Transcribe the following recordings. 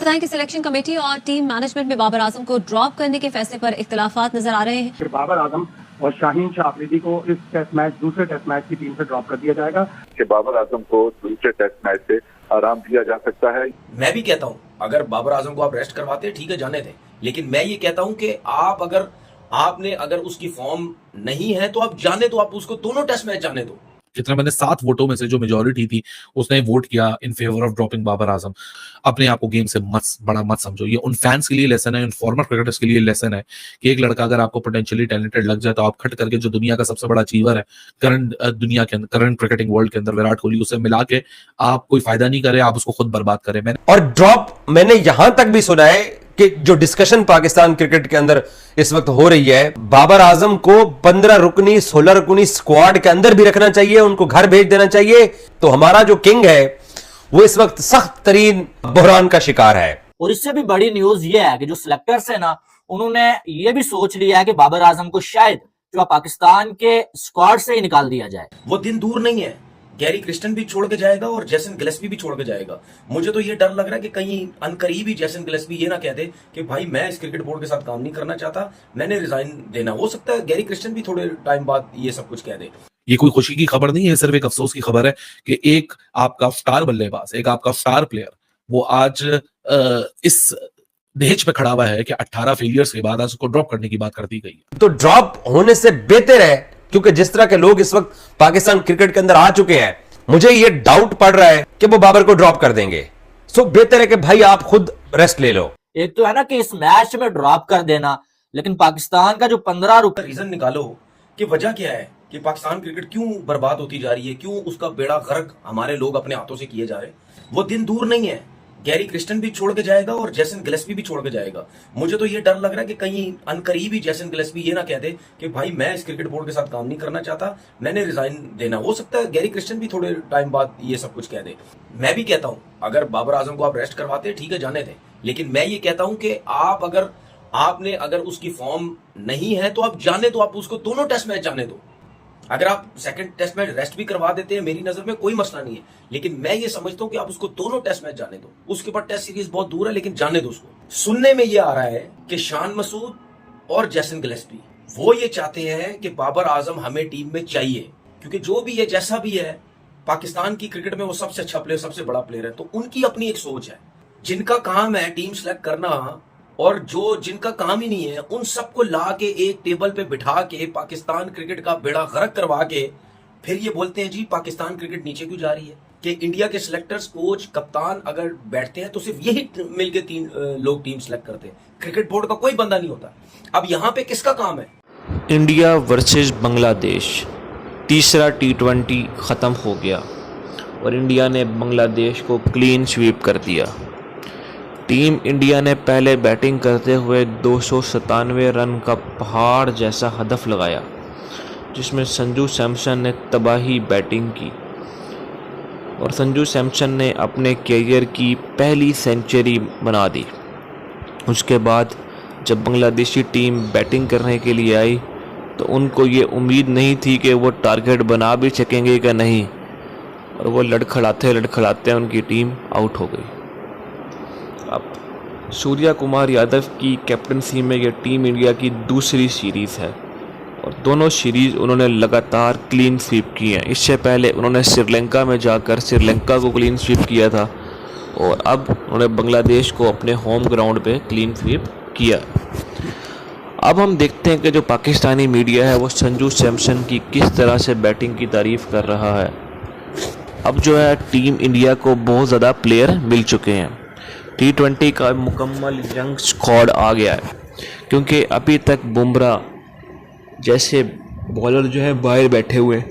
बताएं कि selection committee और टीम मैनेजमेंट में बाबर आजम को ड्रॉप करने के फैसले पर इख्तिलाफात नजर आ रहे हैं। फिर बाबर आजम और शाहीन शाह अफरीदी को इस दूसरे टेस्ट मैच की टीम से ड्रॉप कर दिया जाएगा कि बाबर आजम को दूसरे टेस्ट मैच से आराम दिया जा सकता है। मैं भी कहता हूं अगर बाबर आजम को आप रेस्ट करवाते ठीक है, जाने दें, लेकिन मैं ये कहता हूं कि आपने उसकी फॉर्म नहीं है तो आप जाने दो, आप उसको दोनों टेस्ट मैच जाने दो। जितना मैंने 7 वोटों में से जो मेजोरिटी थी उसने वोट किया in favour of dropping Babar Azam. अपने आप को गेम से बड़ा मत समझो। ये उन फैंस के लिए लेसन है, उन फॉर्मर क्रिकेटर्स के लिए लेसन है कि एक लड़का अगर आपको पोटेंशियली टैलेंटेड लग जाए तो आप खट करके जो दुनिया का सबसे बड़ा अचीवर है करंट क्रिकेटिंग वर्ल्ड के अंदर विराट कोहली, उसे मिला के आप कोई फायदा नहीं करे, आप उसको खुद बर्बाद करें। और ड्रॉप मैंने यहां तक भी सुना है कि जो डिस्कशन पाकिस्तान क्रिकेट के अंदर इस वक्त हो रही है, बाबर आजम को 15 रुकनी 16 रुकनी स्क्वाड के अंदर भी रखना चाहिए, उनको घर भेज देना चाहिए। तो हमारा जो किंग है वो इस वक्त सख्त तरीन बहरान का शिकार है। और इससे भी बड़ी न्यूज ये है कि जो सिलेक्टर्स है ना, उन्होंने ये भी सोच लिया है कि बाबर आजम को शायद जो पाकिस्तान के स्क्वाड से ही निकाल दिया जाए। वो दिन दूर नहीं है, गैरी क्रिस्टन भी छोड़ के जाएगा और जैसन गिलेस्पी भी छोड़ के जाएगा। मुझे तो ये डर लग रहा है कि कहीं अनकरीब ही जैसन गिलेस्पी ये ना कह दे कि भाई मैं इस क्रिकेट बोर्ड के साथ काम नहीं करना चाहता, मैंने रिजाइन देना। हो सकता है गैरी क्रिस्टन भी थोड़े टाइम बाद ये सब कुछ कह दे। ये कोई खुशी की खबर नहीं है, सिर्फ एक अफसोस की खबर है कि एक आपका स्टार बल्लेबाज, एक आपका स्टार प्लेयर, वो आज इस दहेज पे खड़ा हुआ है कि 18 फेलियर्स के बाद आज उसको ड्रॉप करने की बात कर दी गई है। तो ड्रॉप होने से बेहतर है, क्योंकि जिस तरह के लोग इस वक्त पाकिस्तान क्रिकेट के अंदर आ चुके हैं, मुझे ये डाउट पड़ रहा है कि वो बाबर को ड्रॉप कर देंगे। सो बेहतर है कि भाई आप खुद रेस्ट ले लो। एक तो है ना कि इस मैच में ड्रॉप कर देना, लेकिन पाकिस्तान का जो 15 रीजन निकालो कि वजह क्या है कि पाकिस्तान क्रिकेट क्यों बर्बाद होती जा रही है, क्यों उसका बेड़ा गर्क हमारे लोग अपने हाथों से किए जा रहे हैं। वो दिन दूर नहीं है, गैरी क्रिस्टन भी छोड़ के जाएगा और जैसन गिलेस्पी भी छोड़ के जाएगा। मुझे तो ये डर लग रहा है कि कहीं अनकरीब ही जैसन गिलेस्पी ये ना कह दे कि भाई मैं इस क्रिकेट बोर्ड के साथ काम नहीं करना चाहता, मैंने रिजाइन देना। हो सकता है गैरी क्रिस्टन भी थोड़े टाइम बाद ये सब कुछ कह दे। मैं भी कहता हूं अगर बाबर आजम को आप रेस्ट करवाते ठीक है, जाने दें, लेकिन मैं ये कहता हूं कि आपने उसकी फॉर्म नहीं है तो आप जाने दो, आप उसको दोनों टेस्ट मैच जाने दो। अगर आप सेकंड टेस्ट मैच रेस्ट भी करवा देते हैं, मेरी नजर में कोई मसला नहीं है, लेकिन मैं ये समझता हूं कि आप उसको दोनों टेस्ट मैच जाने दो। उसके बाद टेस्ट सीरीज बहुत दूर है, लेकिन जाने दो उसको। सुनने में ये आ रहा है कि शान मसूद और जैसन गिलेस्पी वो ये चाहते हैं कि बाबर आजम हमें टीम में चाहिए, क्योंकि जो भी है जैसा भी है पाकिस्तान की क्रिकेट में वो सबसे अच्छा प्लेयर, सबसे बड़ा प्लेयर है। तो उनकी अपनी एक सोच है, जिनका काम है टीम सेलेक्ट करना और जिनका काम ही नहीं है उन सबको ला के एक टेबल पे बिठा के पाकिस्तान क्रिकेट का बेड़ा गर्क करवा के फिर ये बोलते हैं जी पाकिस्तान क्रिकेट नीचे क्यों जा रही है। कि इंडिया के सिलेक्टर्स, कोच, कप्तान अगर बैठते हैं तो सिर्फ यही मिलके 3 लोग टीम सेलेक्ट करते हैं, क्रिकेट बोर्ड का कोई बंदा नहीं होता। अब यहाँ पे किसका काम है? इंडिया वर्सेस बांग्लादेश, तीसरा T20 ख़त्म हो गया और इंडिया ने बांग्लादेश को क्लीन स्वीप कर दिया। टीम इंडिया ने पहले बैटिंग करते हुए 297 रन का पहाड़ जैसा हदफ लगाया, जिसमें संजू सैमसन ने तबाही बैटिंग की और संजू सैमसन ने अपने कैरियर की पहली सेंचुरी बना दी। उसके बाद जब बांग्लादेशी टीम बैटिंग करने के लिए आई तो उनको ये उम्मीद नहीं थी कि वो टारगेट बना भी सकेंगे कि नहीं, और वो लड़खड़ाते उनकी टीम आउट हो गई। अब सूर्या कुमार यादव की कैप्टनसी में ये टीम इंडिया की दूसरी सीरीज़ है और दोनों सीरीज़ उन्होंने लगातार क्लीन स्वीप की है। इससे पहले उन्होंने श्रीलंका में जाकर श्रीलंका को क्लीन स्वीप किया था और अब उन्होंने बांग्लादेश को अपने होम ग्राउंड पे क्लीन स्वीप किया। अब हम देखते हैं कि जो पाकिस्तानी मीडिया है वो संजू सैमसन की किस तरह से बैटिंग की तारीफ़ कर रहा है। अब जो है टीम इंडिया को बहुत ज़्यादा प्लेयर मिल चुके हैं, T20 का मुकम्मल यंग स्क्वाड आ गया है, क्योंकि अभी तक बुमराह जैसे बॉलर जो है बाहर बैठे हुए,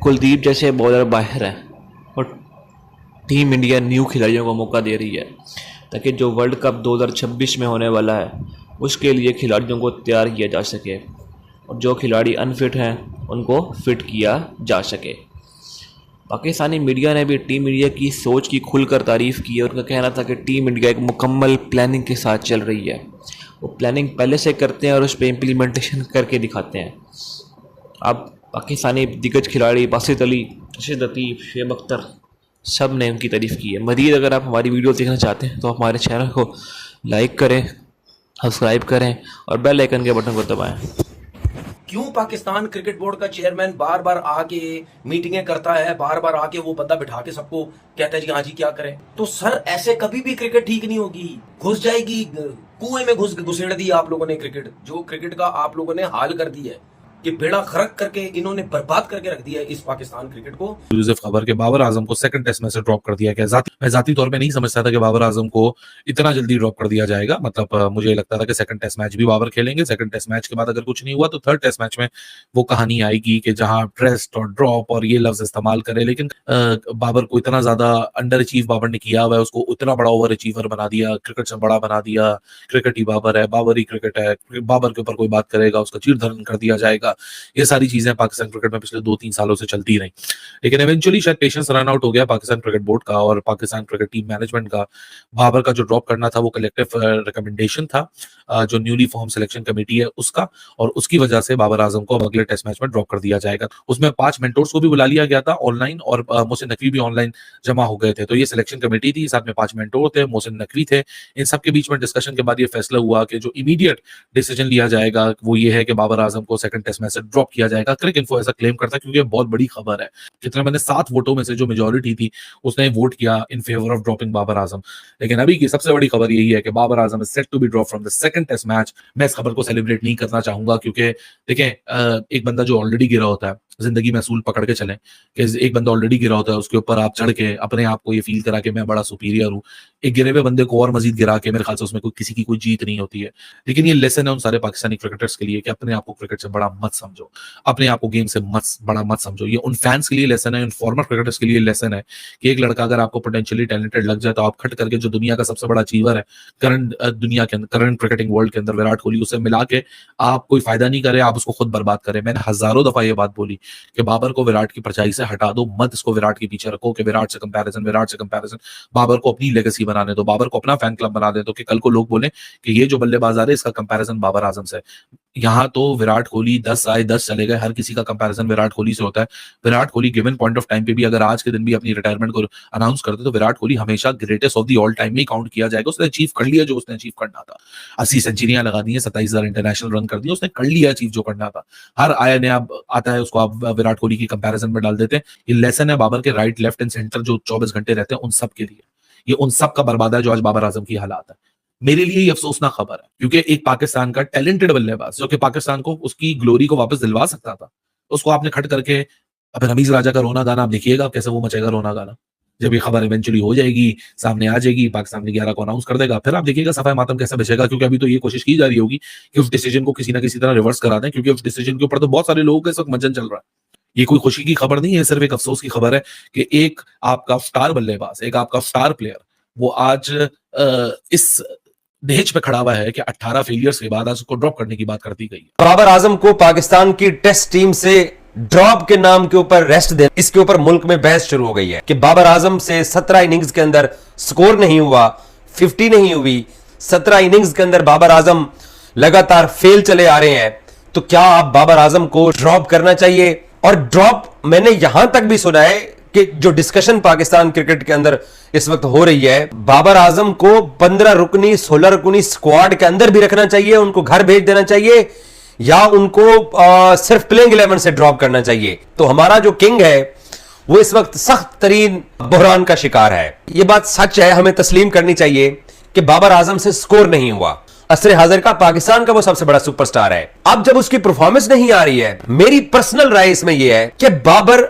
कुलदीप जैसे बॉलर बाहर हैं और टीम इंडिया न्यू खिलाड़ियों को मौका दे रही है ताकि जो वर्ल्ड कप 2026 में होने वाला है उसके लिए खिलाड़ियों को तैयार किया जा सके और जो खिलाड़ी अनफिट हैं उनको फिट किया जा सके। पाकिस्तानी मीडिया ने भी टीम इंडिया की सोच की खुलकर तारीफ़ की है। उनका कहना था कि टीम इंडिया एक मुकम्मल प्लानिंग के साथ चल रही है, वो प्लानिंग पहले से करते हैं और उस पर इम्प्लीमेंटेशन करके दिखाते हैं। अब पाकिस्तानी दिग्गज खिलाड़ी बासित अली, रशीद लतीफ़, शुएब अख्तर सब ने उनकी तारीफ़ की है। मज़ीद अगर आप हमारी वीडियो देखना चाहते हैं तो आप हमारे चैनल को लाइक करें, सब्सक्राइब करें और बेल आइकन के बटन को दबाएं। क्यों पाकिस्तान क्रिकेट बोर्ड का चेयरमैन बार बार आके मीटिंगें करता है, बार बार आके वो बंदा बिठा के सबको कहता है जी हाँ जी क्या करें? तो सर ऐसे कभी भी क्रिकेट ठीक नहीं होगी, घुस जाएगी, कुएं में घुसेड़ दी आप लोगों ने क्रिकेट। जो क्रिकेट का आप लोगों ने हाल कर दिया है कि बेड़ा गर्क करके इन्होंने बर्बाद करके रख दिया है इस पाकिस्तान क्रिकेट को। एक्सक्लूसिव खबर के बाबर आजम को सेकंड टेस्ट में से ड्रॉप कर दिया गया। मैं जाती तौर पे नहीं समझता था कि बाबर आजम को इतना जल्दी ड्रॉप कर दिया जाएगा। मतलब मुझे लगता था कि सेकंड टेस्ट मैच भी बाबर खेलेंगे, सेकंड टेस्ट मैच के बाद अगर कुछ नहीं हुआ तो थर्ड टेस्ट मैच में वो कहानी आएगी कि जहां टेस्ट और ड्रॉप और ये लफ्ज इस्तेमाल करे। लेकिन बाबर को इतना ज्यादा अंडर अचीव बाबर ने किया हुआ है, उसको उतना बड़ा ओवर अचीवर बना दिया, क्रिकेट से बड़ा बना दिया। क्रिकेट ही बाबर है, बाबर ही क्रिकेट है, बाबर के ऊपर कोई बात करेगा उसका चीर धरण कर दिया जाएगा। ये सारी चीजें पाकिस्तान क्रिकेट में पिछले 2-3 सालों से चलती रही, लेकिन इवेंचुअली शायद पेशेंस रन आउट हो गया पाकिस्तान क्रिकेट बोर्ड का और पाकिस्तान क्रिकेट टीम मैनेजमेंट का। बाबर का जो ड्रॉप करना था वो कलेक्टिव रिकमेंडेशन था जो न्यूली फॉर्म सिलेक्शन कमेटी है उसका, और उसकी वजह से बाबर आजम को अगले टेस्ट मैच में ड्रॉप कर दिया जाएगा। उसमें 5 मेंटोर्स को भी बुला लिया गया था ऑनलाइन, और मोहसिन नकवी भी ऑनलाइन जमा हो गए थे। तो ये सिलेक्शन कमेटी थी, साथ में 5 मेंटोर थे, मोहसिन नकवी थे। इन सबके बीच में डिस्कशन के बाद ये फैसला हुआ कि जो इमीडिएट डिसीजन लिया जाएगा वो ये है कि बाबर आजम को सेकंड टेस्ट मैच से ड्रॉप किया जाएगा। क्रिक इन्फो ऐसा क्लेम करता है क्योंकि ये बहुत बड़ी खबर है। जितना मैंने 7 वोटों में से जो मेजोरिटी थी उसने वोट किया in favour of dropping Babar Azam. लेकिन अभी की सबसे बड़ी खबर यही है कि Babar Azam is set to be drop from the second test match. मैं इस खबर को सेलिब्रेट नहीं करना चाहूंगा क्योंकि देखें एक बंदा जो ऑलरेडी गिरा होता है, जिंदगी में असूल पकड़ के चलें कि एक बंदा ऑलरेडी गिरा होता है उसके ऊपर आप चढ़ के अपने आप को ये फील करा कि मैं बड़ा सुपीरियर हूं, एक गिरे हुए बंदे को और मजीद गिरा के, मेरे ख्याल से उसमें कोई किसी की कोई जीत नहीं होती है। लेकिन ये लेसन है उन सारे पाकिस्तानी क्रिकेटर्स के लिए कि अपने आप को क्रिकेट से बड़ा मत समझो, अपने आप को गेम से बड़ा मत समझो। ये उन फैंस के लिए लेसन है, उन फॉर्मर क्रिकेटर्स के लिए लेसन है कि एक लड़का अगर आपको पोटेंशियली टैलेंटेड लग जाए तो आप खट करके जो दुनिया का सबसे बड़ा अचीवर है करंट दुनिया के अंदर, करंट क्रिकेटिंग वर्ल्ड के अंदर विराट कोहली, उसे मिला के आप कोई फायदा नहीं करे, आप उसको खुद बर्बाद करें। मैंने हजारों दफा ये बात बोली कि बाबर को विराट की परछाई से हटा दो, मत इसको विराट के पीछे रखो कि विराट से कंपैरिजन। बाबर को अपनी लेगेसी बनाने दो, बाबर को अपना फैन क्लब बना दे दो कि कल को लोग बोले कि ये जो बल्लेबाज आ रहे इसका कंपैरिजन बाबर आजम से। यहाँ तो विराट कोहली 10 आए 10 चले गए, हर किसी का कंपैरिजन विराट कोहली से होता है। Virat Kohli given point of time पे भी अगर आज के दिन भी अपनी रिटायरमेंट को अनाउंस करते तो विराट कोहली हमेशा greatest of the all time में काउंट किया जाएगा। उसने अचीव कर लिया जो उसने अचीव करना था, 80 सेंचुरियां लगा दी है, 27,000 इंटरनेशनल रन कर दिए, उसने कर लिया अचीव जो करना था। हर आया नया आता है उसको आप विराट कोहली की कंपैरिजन में डाल देते हैं। ये लेसन है बाबर के राइट लेफ्ट एंड सेंटर जो 24 घंटे रहते हैं उन सब के लिए, ये उन सब का बर्बाद है जो आज बाबर आजम की हालात है। मेरे लिए ये अफसोसनाक खबर है क्योंकि एक पाकिस्तान का टैलेंटेड बल्लेबाज जो कि पाकिस्तान को उसकी ग्लोरी को वापस दिलवा सकता था, उसको आपने खट करके। अब रमीज राजा का रोना गाना आप देखिएगा कैसे वो मचेगा रोना गाना। जब ये खबर इवेंचुअली हो जाएगी, सामने आ जाएगी, पाकिस्तान ने 11 को अनाउंस कर देगा, फिर आप देखिएगा सफाई मातम कैसे बचेगा। क्योंकि अभी तो ये कोशिश की जा रही होगी कि उस डिसीजन को किसी ना किसी तरह रिवर्स करा दें, क्योंकि उस डिसीजन के ऊपर तो बहुत सारे लोगों का इस वक्त मंजन चल रहा है। ये कोई खुशी की खबर नहीं है, सिर्फ एक अफसोस की खबर है कि एक आपका स्टार बल्लेबाज, एक आपका स्टार प्लेयर वो आज इस दहेज पे खड़ा हुआ है कि 18 फेलियर्स के बाद आज उसको ड्रॉप करने की बात कर दी गई है। बाबर आजम को पाकिस्तान की टेस्ट टीम से ड्रॉप के नाम के ऊपर रेस्ट दे, इसके ऊपर मुल्क में बहस शुरू हो गई है कि बाबर आजम से 17 इनिंग्स के अंदर स्कोर नहीं हुआ, 50 नहीं हुई, 17 इनिंग्स के अंदर बाबर आजम लगातार फेल चले आ रहे हैं। तो क्या आप बाबर आजम को ड्रॉप करना चाहिए? और ड्रॉप मैंने यहां तक भी सुना है कि जो डिस्कशन पाकिस्तान क्रिकेट के अंदर इस वक्त हो रही है, बाबर आजम को 15 रुकनी 16 रुकनी स्क्वाड के अंदर भी रखना चाहिए, उनको घर भेज देना चाहिए, या उनको सिर्फ प्लेइंग 11 से ड्रॉप करना चाहिए। तो हमारा जो किंग है वो इस वक्त सख्त तरीन बहरान का शिकार है। यह बात सच है, हमें तस्लीम करनी चाहिए कि बाबर आजम से स्कोर नहीं हुआ। असरे हाजिर का पाकिस्तान का वो सबसे बड़ा सुपरस्टार है। अब जब उसकी परफॉर्मेंस नहीं आ रही है, मेरी पर्सनल राय इसमें यह है कि बाबर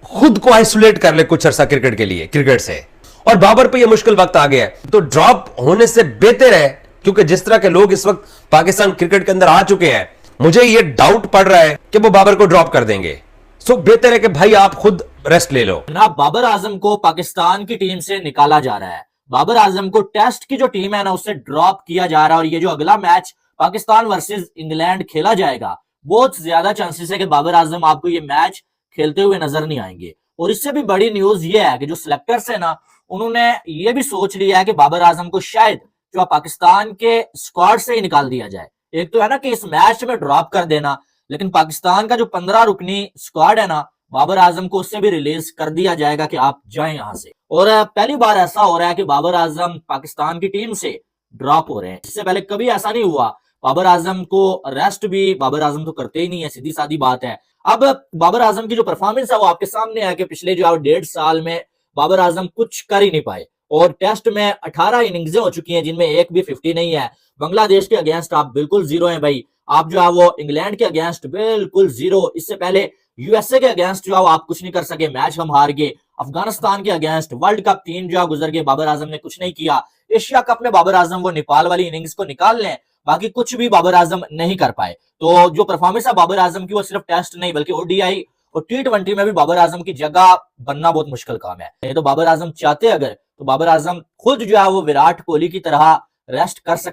खुद को आइसोलेट कर ले कुछ अरसा क्रिकेट के लिए, क्रिकेट से, और बाबर पे यह मुश्किल वक्त आ गया है तो ड्रॉप होने से बेहतर है। क्योंकि जिस तरह के लोग इस वक्त पाकिस्तान क्रिकेट के अंदर आ चुके हैं, मुझे यह डाउट पड़ रहा है कि वो बाबर को ड्रॉप कर देंगे। सो बेहतर है कि भाई आप खुद रेस्ट ले लो। जनाब, बाबर आजम को पाकिस्तान की टीम से निकाला जा रहा है, बाबर आजम को टेस्ट की जो टीम है ना उससे ड्रॉप किया जा रहा है, और ये जो अगला मैच पाकिस्तान वर्सेस इंग्लैंड खेला जाएगा, बहुत ज्यादा चांसेस है कि बाबर आजम आपको ये मैच खेलते हुए नजर नहीं आएंगे। और इससे भी बड़ी न्यूज ये है कि जो सिलेक्टर्स है ना, उन्होंने ये भी सोच लिया है कि बाबर आजम को शायद जो पाकिस्तान के स्क्वाड से ही निकाल दिया जाए। एक तो है ना कि इस मैच में ड्रॉप कर देना, लेकिन पाकिस्तान का जो 15 रुकनी स्क्वाड है ना, बाबर आजम को उससे भी रिलीज कर दिया जाएगा कि आप जाएं यहां से। और पहली बार ऐसा हो रहा है कि बाबर आजम पाकिस्तान की टीम से ड्रॉप हो रहे हैं। इससे पहले कभी ऐसा नहीं हुआ। बाबर आजम को अरेस्ट भी बाबर आजम तो करते ही नहीं है, सीधी सादी बात है। अब बाबर आजम की जो परफॉर्मेंस है वो आपके सामने है कि पिछले जो 1.5 साल में बाबर आजम कुछ कर ही नहीं पाए और टेस्ट में 18 इनिंग्सें हो चुकी हैं जिनमें एक भी 50 नहीं है। बांग्लादेश के अगेंस्ट आप बिल्कुल जीरो हैं भाई। आप जो है वो इंग्लैंड के अगेंस्ट बिल्कुल जीरो। इससे पहले यूएसए के अगेंस्ट जो है आप कुछ नहीं कर सके, मैच हम हार गए। अफगानिस्तान के अगेंस्ट वर्ल्ड कप 3 जो गुजर गए, बाबर आजम ने कुछ नहीं किया। एशिया कप में बाबर आजम वो नेपाल वाली इनिंग्स को निकाल लें, बाकी कुछ भी बाबर आजम नहीं कर पाए। तो जो परफॉर्मेंस है बाबर आजम की वो सिर्फ टेस्ट नहीं बल्कि ओडीआई और T20 में भी बाबर आजम की जगह बनना बहुत मुश्किल काम है। ये तो बाबर आजम चाहते अगर तो बाबर आजम खुद जो है वो विराट कोहली की तरह रेस्ट कर सकते